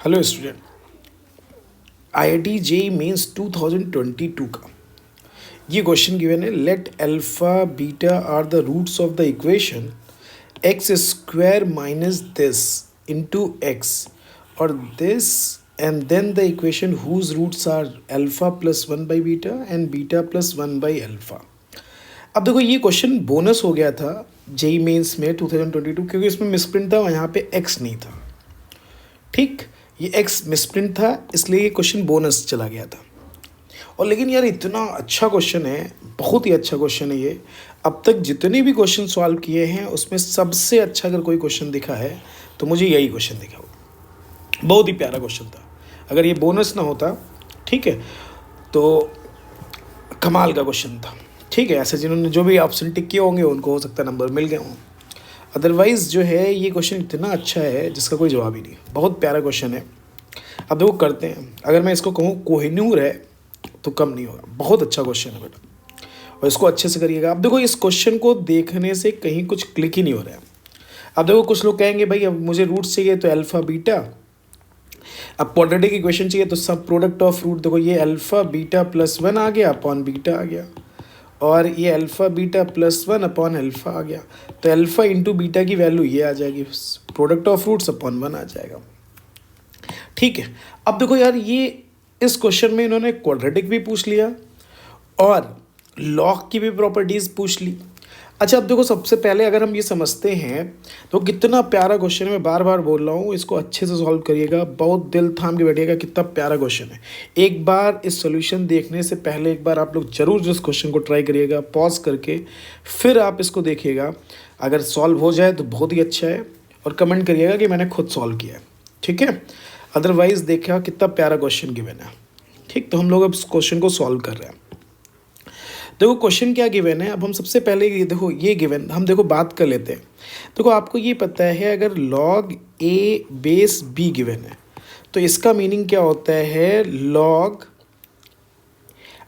Hello student, IIT JEE mains 2022 का ये question given है। Let alpha beta are the roots of the equation x square minus this into x और this and then the equation whose roots are alpha plus one by beta and beta plus one by alpha. अब देखो ये question bonus हो गया था JEE mains में 2022 क्योंकि इसमें मिसप्रिंट था और यहाँ पे एक्स नहीं था। ठीक, ये एक्स मिसप्रिंट था इसलिए ये क्वेश्चन बोनस चला गया था। और लेकिन यार इतना अच्छा क्वेश्चन है, बहुत ही अच्छा क्वेश्चन है ये। अब तक जितने भी क्वेश्चन सॉल्व किए हैं उसमें सबसे अच्छा अगर कोई क्वेश्चन दिखा है तो मुझे यही क्वेश्चन दिखा हो। बहुत ही प्यारा क्वेश्चन था। अगर ये बोनस ना होता, ठीक है, तो कमाल का क्वेश्चन था। ठीक है, ऐसे जिन्होंने जो भी ऑप्शन टिक किए होंगे उनको हो सकता है नंबर मिल गए हों। अदरवाइज़ जो है ये क्वेश्चन इतना अच्छा है जिसका कोई जवाब ही नहीं। बहुत प्यारा क्वेश्चन है। अब देखो करते हैं, अगर मैं इसको कहूँ कोहिनूर है तो कम नहीं होगा। बहुत अच्छा क्वेश्चन है बेटा और इसको अच्छे से करिएगा। अब देखो इस क्वेश्चन को देखने से कहीं कुछ क्लिक ही नहीं हो रहा है। अब देखो कुछ लोग कहेंगे भाई अब मुझे रूट्स चाहिए तो अल्फ़ा बीटा, अब क्वाड्रेटिक इक्वेशन चाहिए तो सब प्रोडक्ट ऑफ रूट। देखो ये अल्फ़ा बीटा प्लस वन आ गया अपॉन बीटा आ गया और ये alpha beta plus one upon alpha आ गया। तो अल्फ़ा इंटू बीटा की वैल्यू ये आ जाएगी, product of roots upon one आ जाएगा। ठीक है, अब देखो यार ये इस क्वेश्चन में इन्होंने क्वाड्रेटिक भी पूछ लिया और लॉग की भी प्रॉपर्टीज़ पूछ ली। अच्छा, अब देखो सबसे पहले अगर हम ये समझते हैं तो कितना प्यारा क्वेश्चन है। मैं बार बार बोल रहा हूँ, इसको अच्छे से सॉल्व करिएगा, बहुत दिल थाम के बैठिएगा। कितना प्यारा क्वेश्चन है। एक बार इस सॉल्यूशन देखने से पहले एक बार आप लोग जरूर इस क्वेश्चन को ट्राई करिएगा पॉज करके, फिर आप इसको देखिएगा। अगर सॉल्व हो जाए तो बहुत ही अच्छा है और कमेंट करिएगा कि मैंने खुद सॉल्व किया है। ठीक है, अदरवाइज़ देखिए कितना प्यारा क्वेश्चन गिवन है। ठीक, तो हम लोग अब इस क्वेश्चन को सॉल्व कर रहे हैं। देखो क्वेश्चन क्या गिवन है। अब हम सबसे पहले ये देखो ये गिवन हम देखो बात कर लेते हैं। देखो आपको ये पता है अगर log A base be given है तो इसका मीनिंग क्या होता है लॉग।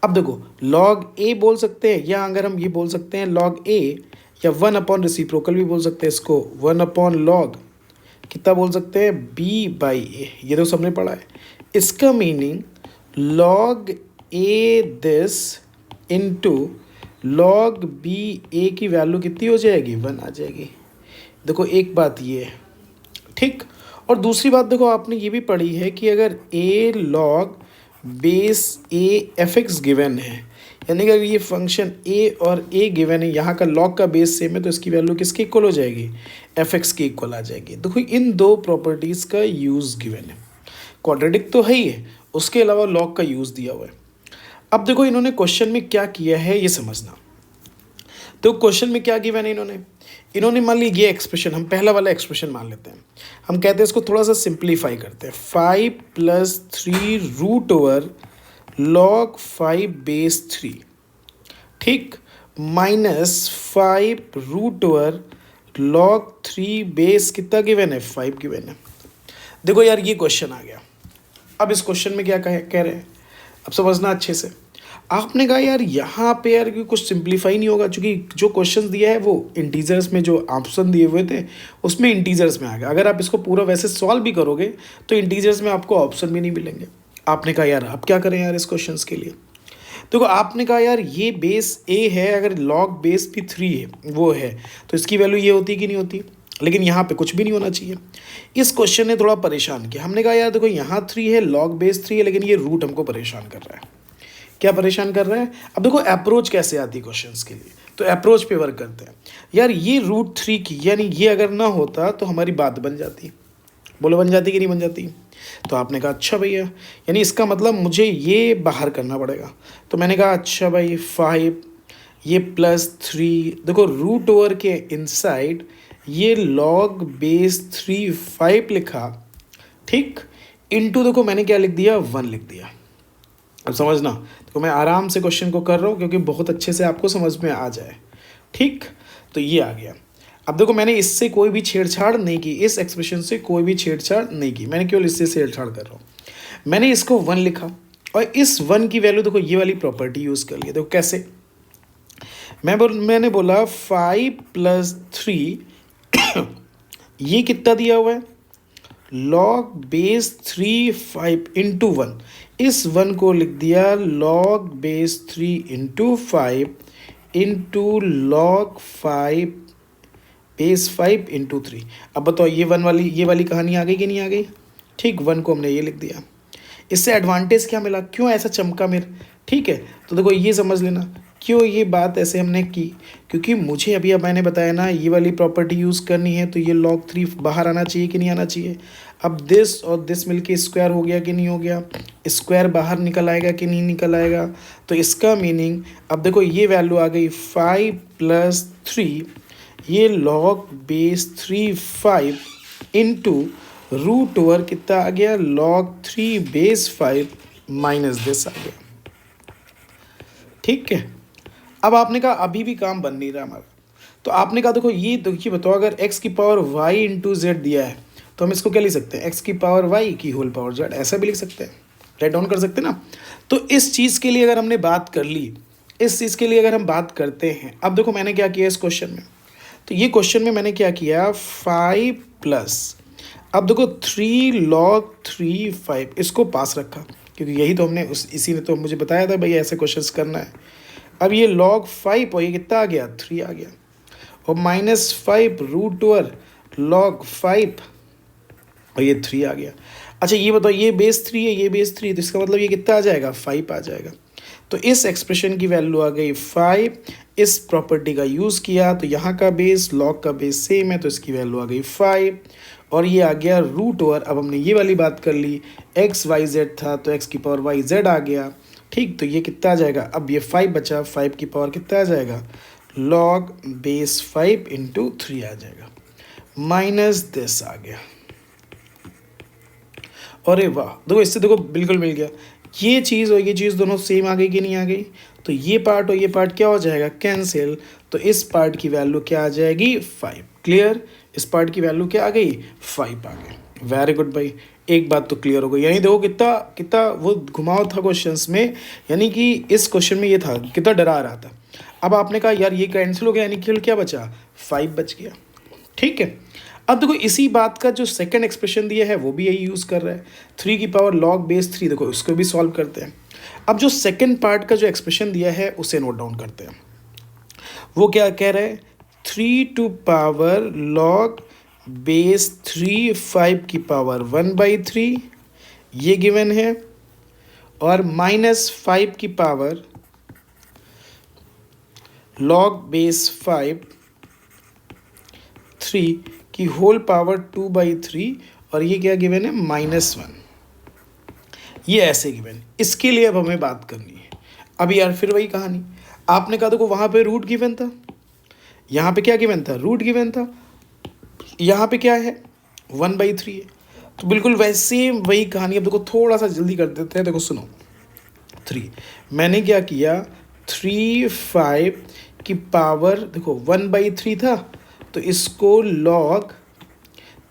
अब देखो लॉग ए बोल सकते हैं या अगर हम ये बोल सकते हैं लॉग ए या वन अपॉन रेसिप्रोकल भी बोल सकते हैं इसको, वन अपॉन लॉग कितना बोल सकते हैं बी बाई ए। ये तो सबने पढ़ा है। इसका meaning log a this into log b a की वैल्यू कितनी हो जाएगी, वन आ जाएगी। देखो एक बात ये है, ठीक। और दूसरी बात देखो आपने ये भी पढ़ी है कि अगर a log base a f x given है, यानी कि अगर ये फंक्शन ए और ए गिवन है, यहाँ का लॉग का बेस सेम है तो इसकी वैल्यू किसके इक्वल हो जाएगी, एफ एक्स के इक्वल आ जाएगी। देखो इन दो प्रॉपर्टीज़ का यूज़ गिवन है। क्वाड्रेटिक तो है ही है, उसके अलावा लॉग का यूज़ दिया हुआ है। अब देखो इन्होंने क्वेश्चन में क्या किया है ये समझना। तो क्वेश्चन में क्या गिवन है इन्होंने मान ली ये एक्सप्रेशन, हम पहला वाला एक्सप्रेशन मान लेते हैं। हम कहते हैं इसको थोड़ा सा सिंप्लीफाई करते हैं। 5 + 3 रूट ओवर लॉग 5 बेस 3, ठीक, -5 रूट ओवर लॉग 3 बेस कितना गिवन है, 5 गिवन है। देखो यार ये क्वेश्चन आ गया। अब इस क्वेश्चन में क्या कह रहे हैं अब समझना अच्छे से। आपने कहा यार यहाँ पे यार कुछ सिंप्लीफाई नहीं होगा क्योंकि जो क्वेश्चन दिया है वो इंटीजर्स में, जो ऑप्शन दिए हुए थे उसमें इंटीजर्स में आ गया। अगर आप इसको पूरा वैसे सॉल्व भी करोगे तो इंटीजर्स में आपको ऑप्शन भी नहीं मिलेंगे। आपने कहा यार अब क्या करें यार इस क्वेश्चन के लिए। देखो आपने कहा यार ये बेस ए है, अगर लॉग बेस भी 3 है वो है तो इसकी वैल्यू ये होती कि नहीं होती, लेकिन यहाँ पे कुछ भी नहीं होना चाहिए। इस क्वेश्चन ने थोड़ा परेशान किया। हमने कहा यार देखो यहाँ 3 है, लॉग बेस 3 है, लेकिन ये रूट हमको परेशान कर रहा है। क्या परेशान कर रहा है। अब देखो अप्रोच कैसे आती है क्वेश्चंस के लिए, तो अप्रोच पे वर्क करते हैं। यार ये √3 की यानी ये अगर ना होता तो हमारी बात बन जाती। बोलो बन जाती कि नहीं बन जाती। तो आपने कहा अच्छा भैया, यानी इसका मतलब मुझे ये बाहर करना पड़ेगा। तो मैंने कहा अच्छा भाई 5 ये +3, देखो रूट ओवर के इनसाइड ये लॉग बेस 3 5 लिखा, ठीक, इनटू देखो मैंने क्या लिख दिया 1 लिख दिया। अब समझना, तो मैं आराम से क्वेश्चन को कर रहा हूँ क्योंकि बहुत अच्छे से आपको समझ में आ जाए। ठीक, तो ये आ गया। अब देखो मैंने इससे कोई भी छेड़छाड़ नहीं की, इस एक्सप्रेशन से कोई भी छेड़छाड़ नहीं की, मैंने केवल इससे छेड़छाड़ कर रहा हूँ। मैंने इसको 1 लिखा और इस 1 की वैल्यू देखो ये वाली प्रॉपर्टी यूज़ कर लिया। देखो कैसे, मैंने बोला 5 + 3 ये कितना दिया हुआ है लॉग बेस 3 5 × 1, इस 1 को लिख दिया लॉग बेस 3 × 5 लॉग 5 बेस 5 × 3। अब बताओ ये वाली कहानी आ गई कि नहीं आ गई? ठीक, 1 को हमने ये लिख दिया। इससे एडवांटेज क्या मिला, क्यों ऐसा चमका मेरे? ठीक है, तो देखो ये समझ लेना क्यों ये बात ऐसे हमने की, क्योंकि मुझे अभी अब मैंने बताया ना ये वाली प्रॉपर्टी यूज़ करनी है, तो ये log 3 बाहर आना चाहिए कि नहीं आना चाहिए। अब दिस और दिस मिलके स्क्वायर हो गया कि नहीं हो गया, स्क्वायर बाहर निकल आएगा कि नहीं निकल आएगा। तो इसका मीनिंग अब देखो ये वैल्यू आ गई 5 + 3, ये log बेस 3 5 √, कितना आ गया log 3 बेस 5 माइनस दिस आ गया। ठीक है, अब आपने कहा अभी भी काम बन नहीं रहा हमारा, तो आपने कहा देखो ये देखिए बताओ, अगर x की पावर y × z दिया है तो हम इसको क्या लिख सकते हैं, x की पावर y की होल पावर z, ऐसा भी लिख सकते हैं, राइट डाउन कर सकते हैं ना। तो इस चीज़ के लिए अगर हमने बात कर ली, इस चीज़ के लिए अगर हम बात करते हैं, अब देखो मैंने क्या किया इस क्वेश्चन में, तो ये क्वेश्चन में मैंने क्या किया 5 प्लस, अब देखो 3 log 3 5 इसको पास रखा, क्योंकि यही तो हमने इसी ने तो मुझे बताया था भाई ऐसे क्वेश्चंस करना है। अब ये log 5 और ये कितना आ गया 3 आ गया, और -5 √, log 5 और ये 3 आ गया। अच्छा ये बताओ, ये बेस 3 है, ये बेस 3 है, तो इसका मतलब ये कितना आ जाएगा 5 आ जाएगा। तो इस एक्सप्रेशन की वैल्यू आ गई 5, इस प्रॉपर्टी का यूज़ किया तो यहाँ का बेस log का बेस सेम है, तो इसकी वैल्यू आ गई 5, और ये आ गया √। अब हमने ये वाली बात कर ली, x y z था तो x की पावर y z आ गया। ठीक, तो ये कितना आ जाएगा, अब ये 5 बचा, 5 की पावर कितना आ जाएगा log बेस 5 × 3 आ जाएगा, माइनस दिस आ गया। अरे वाह, देखो इससे देखो बिल्कुल मिल गया, ये चीज़ और ये चीज़ दोनों सेम आ गई कि नहीं आ गई। तो ये पार्ट और ये पार्ट क्या हो जाएगा कैंसिल, तो इस पार्ट की वैल्यू क्या आ जाएगी 5। क्लियर, इस पार्ट की वैल्यू क्या आ गई 5 आ गई। वेरी गुड भाई, एक बात तो क्लियर हो गई, यानी देखो कितना कितना वो घुमाव था क्वेश्चंस में, यानी कि इस क्वेश्चन में ये था कितना डरा रहा था। अब आपने कहा यार ये कैंसिल हो गया, यानी केवल क्या बचा 5 बच गया। ठीक है, अब देखो इसी बात का जो सेकंड एक्सप्रेशन दिया है वो भी यही यूज़ कर रहा है, 3 की पावर log बेस 3, देखो इसको भी सॉल्व करते हैं। अब जो सेकंड पार्ट का जो एक्सप्रेशन दिया है उसे नोट डाउन करते हैं। वो क्या कह रहा है, 3 टू पावर log बेस 3 5 की पावर 1/3 ये गिवन है, और -5 की पावर log बेस 5 3 की होल पावर 2/3, और ये क्या गिवन है -1, ये ऐसे गिवन। इसके लिए अब हमें बात करनी है। अब यार फिर वही कहानी, आपने कहा देखो वहाँ पे रूट गिवन था, यहाँ पे क्या गिवन था रूट गिवन था, यहाँ पे क्या है 1/3 है, तो बिल्कुल वैसे वही कहानी। अब देखो थोड़ा सा जल्दी कर देते हैं, देखो सुनो 3 मैंने क्या किया 3 5 की पावर देखो 1/3 था, तो इसको log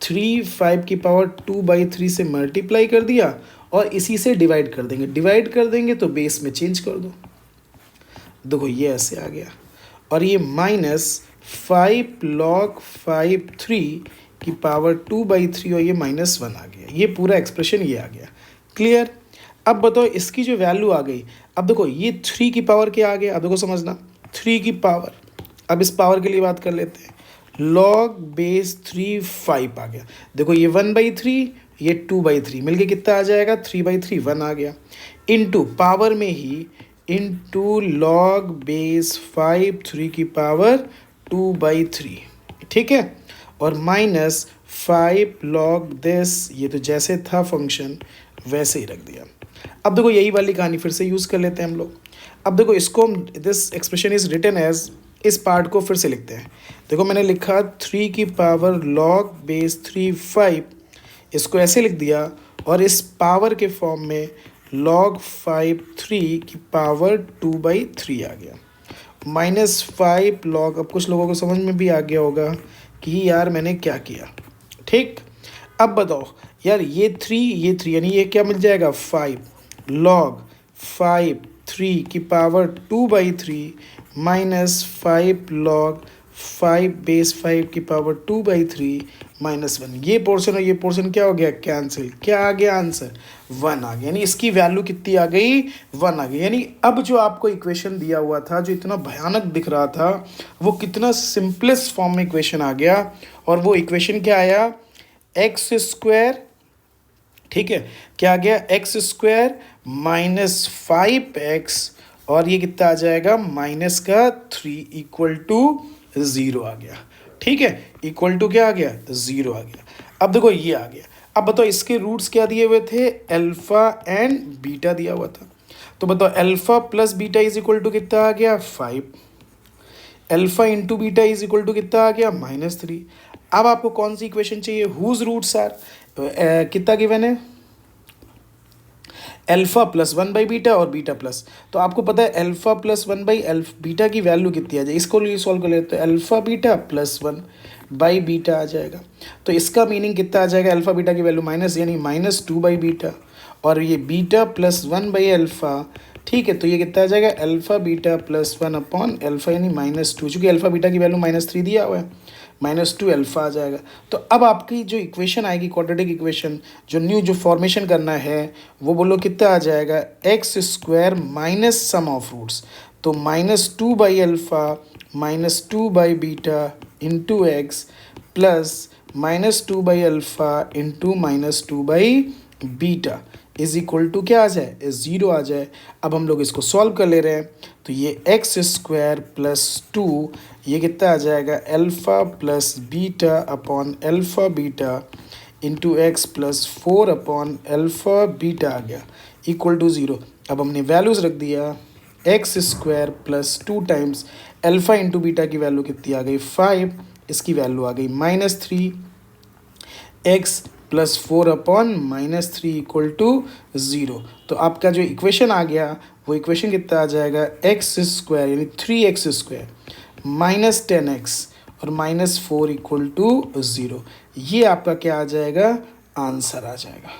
3 5 की पावर 2/3 से मल्टीप्लाई कर दिया, और इसी से डिवाइड कर देंगे, डिवाइड कर देंगे तो बेस में चेंज कर दो, देखो ये ऐसे आ गया, और ये -5 log 5 3 की पावर 2/3 और ये -1 आ गया, ये पूरा एक्सप्रेशन ये आ गया। क्लियर, अब बताओ इसकी जो वैल्यू आ गई, अब देखो ये 3 की पावर क्या आ गया, अब देखो समझना 3 की पावर, अब इस पावर के लिए बात कर लेते हैं, log बेस 3 5 आ गया, देखो ये 1/3 ये 2/3 मिलके कितना आ जाएगा 3/3 1 आ गया, इनटू पावर में ही इनटू log बेस 5 3 की पावर 2/3, ठीक है, और -5 log दिस, ये तो जैसे था फंक्शन वैसे ही रख दिया। अब देखो यही वाली कहानी फिर से यूज़ कर लेते हैं हम लोग। अब देखो इसको हम this expression is written as, इस पार्ट को फिर से लिखते हैं। देखो मैंने लिखा 3 की पावर log बेस 3 5, इसको ऐसे लिख दिया, और इस पावर के फॉर्म में log 5 3 की पावर 2/3 आ गया, -5 log, अब कुछ लोगों को समझ में भी आ गया होगा कि यार मैंने क्या किया। ठीक, अब बताओ यार ये 3 यानी ये क्या मिल जाएगा 5 log 5 3 की पावर 2/3 -5 log 5 बेस 5 की पावर 2/3 -1, ये पोर्शन और ये पोर्शन क्या हो गया, कैंसिल, क्या आ गया आंसर, 1 आ गया, यानी इसकी वैल्यू कितनी आ गई, 1 आ गई। यानी अब जो आपको इक्वेशन दिया हुआ था जो इतना भयानक दिख रहा था वो कितना सिंपलेस्ट फॉर्म में इक्वेशन आ गया, और वो इक्वेशन क्या आया, एक्स स्क्वायर, ठीक है, क्या आ गया, एक्स स्क्वायर -5x, और ये कितना आ जाएगा, -3 इक्वल टू 0 आ गया, ठीक है, इक्वल टू क्या आ गया, 0 आ गया। अब देखो ये आ गया। अब बताओ इसके रूट्स क्या दिए हुए थे, अल्फा एंड बीटा दिया हुआ था। तो बताओ alpha plus beta is equal to कितना आ गया, 5, alpha into beta is equal to कितना आ गया, -3। अब आपको कौन सी इक्वेशन चाहिए, हुज रूट्स आर, कितना गिवन है, अल्फा प्लस 1 बाई बीटा और बीटा प्लस, तो आपको पता है अल्फा प्लस 1 बाई बीटा की वैल्यू कितनी आ जाए, इसको लिए सॉल्व कर लेते हैं, alpha beta plus 1 by beta आ जाएगा। तो इसका मीनिंग कितना आ जाएगा, अल्फा बीटा की वैल्यू माइनस, यानी -2 बाई बीटा, और ये बीटा प्लस 1 बाई अल्फा, ठीक है, तो ये कितना आ जाएगा, alpha beta plus 1 upon alpha, यानी -2, चूँकि अल्फा बीटा की वैल्यू -3 दिया हुआ है, -2 अल्फा आ जाएगा। तो अब आपकी जो इक्वेशन आएगी क्वाड्रेटिक इक्वेशन, जो न्यू जो फॉर्मेशन करना है वो बोलो कितना आ जाएगा, x square minus sum of roots, तो -2 by alpha -2 by beta into x plus -2 by alpha into -2 by beta is equal to क्या आ जाए, 0 आ जाए। अब हम लोग इसको सॉल्व कर ले रहे हैं, तो ये एक्स स्क्वायर प्लस 2, ये कितना आ जाएगा, alpha plus beta upon alpha beta into x plus 4 upon alpha beta आ गया, इक्वल टू 0। अब हमने वैल्यूज़ रख दिया, x square plus 2 times alpha into beta की वैल्यू कितनी आ गई, 5, इसकी वैल्यू आ गई -3, x plus 4 upon -3 equal to 0। तो आपका जो इक्वेशन आ गया वो इक्वेशन कितना आ जाएगा, एक्स स्क्वायर यानी 3x स्क्वायर -10x और -4 इक्वल टू 0, ये आपका क्या आ जाएगा, आंसर आ जाएगा।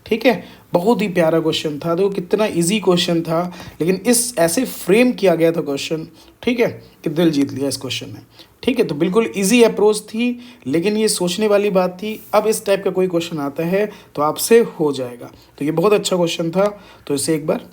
ठीक है, बहुत ही प्यारा क्वेश्चन था, देखो कितना इजी क्वेश्चन था, लेकिन इस ऐसे फ्रेम किया गया था क्वेश्चन, ठीक है, कि दिल जीत लिया इस क्वेश्चन ने। ठीक है, तो बिल्कुल इजी अप्रोच थी, लेकिन ये सोचने वाली बात थी। अब इस टाइप का कोई क्वेश्चन आता है तो आपसे हो जाएगा, तो ये बहुत अच्छा क्वेश्चन था, तो इसे एक बार